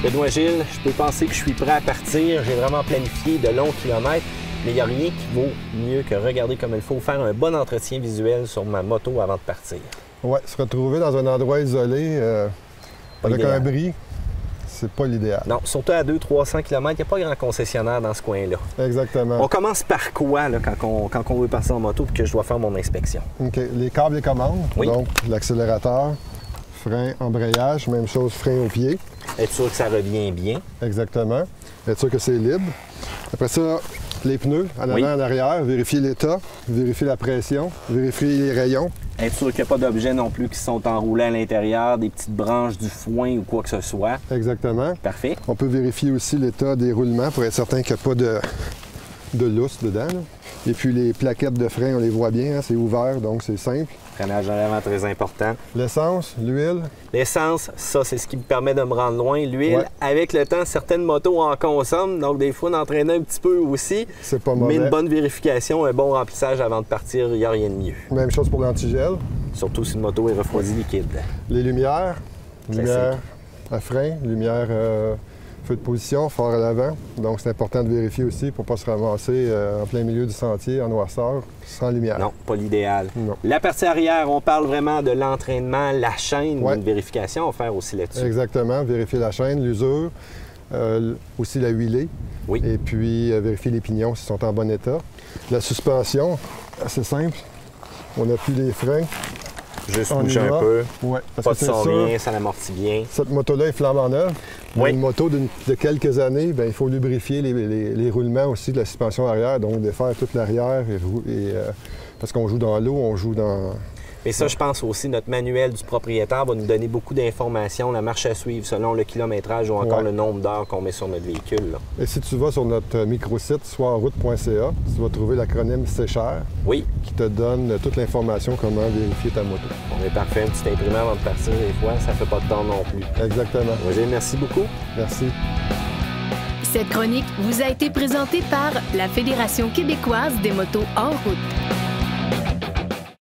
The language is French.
Benoît Gilles, je peux penser que je suis prêt à partir. J'ai vraiment planifié de longs kilomètres, mais il n'y a rien qui vaut mieux que regarder comme il faut, faire un bon entretien visuel sur ma moto avant de partir. Oui, se retrouver dans un endroit isolé avec idéal. un bris, c'est pas l'idéal. Non, surtout à 200-300 km, il n'y a pas grand concessionnaire dans ce coin-là. Exactement. On commence par quoi là, quand on veut partir en moto et que je dois faire mon inspection? OK. Les câbles et commandes, Oui. donc l'accélérateur, frein, embrayage, même chose, frein au pied. Être sûr que ça revient bien. Exactement. Être sûr que c'est libre. Après ça, les pneus, en avant, Oui. en arrière, vérifier l'état, vérifier la pression, vérifier les rayons. Être sûr qu'il n'y a pas d'objets non plus qui sont enroulés à l'intérieur, des petites branches du foin ou quoi que ce soit. Exactement. Parfait. On peut vérifier aussi l'état des roulements pour être certain qu'il n'y a pas de lousse dedans, là. Et puis les plaquettes de frein, on les voit bien, hein, c'est ouvert, donc c'est simple. Freinage en avant très important. L'essence, l'huile, L'essence, ça, c'est ce qui me permet de me rendre loin. L'huile, Ouais. avec le temps, certaines motos en consomment, donc des fois, d'entraîner un petit peu aussi. c'est pas Mais mauvais. une bonne vérification, un bon remplissage avant de partir, il n'y a rien de mieux. Même chose pour l'antigel. Surtout si une moto est refroidie liquide. Les lumières, Classique. lumière à frein, lumière feu de position, phare à l'avant. Donc c'est important de vérifier aussi pour ne pas se ramasser en plein milieu du sentier en noirceur, sans lumière. Non, pas l'idéal. Non. La partie arrière, on parle vraiment de l'entraînement, la chaîne, Ouais. une vérification à faire aussi là-dessus. Exactement, vérifier la chaîne, l'usure, aussi la huilée. Oui. Et puis vérifier les pignons s'ils sont en bon état. La suspension, assez simple. On appuie les freins. Juste On y bouger un va. peu. Ouais, parce Pas que de c'est son sûr, rien, ça l'amortit bien. cette moto-là est flambant neuve. Oui. Une moto de quelques années, bien, il faut lubrifier les roulements aussi de la suspension arrière, donc défaire toute l'arrière. Parce qu'on joue dans l'eau, on joue dans... Mais ça, je pense aussi, notre manuel du propriétaire va nous donner beaucoup d'informations, la marche à suivre selon le kilométrage ou encore Ouais. le nombre d'heures qu'on met sur notre véhicule. Là. Et si tu vas sur notre microsite soiroute.ca, tu vas trouver l'acronyme CHR Oui, qui te donne toute l'information comment vérifier ta moto. on est parfait. Un petit imprimé avant de partir, des fois, ça fait pas de temps non plus. Exactement. Roger, merci beaucoup. Merci. Cette chronique vous a été présentée par la Fédération québécoise des motos hors route.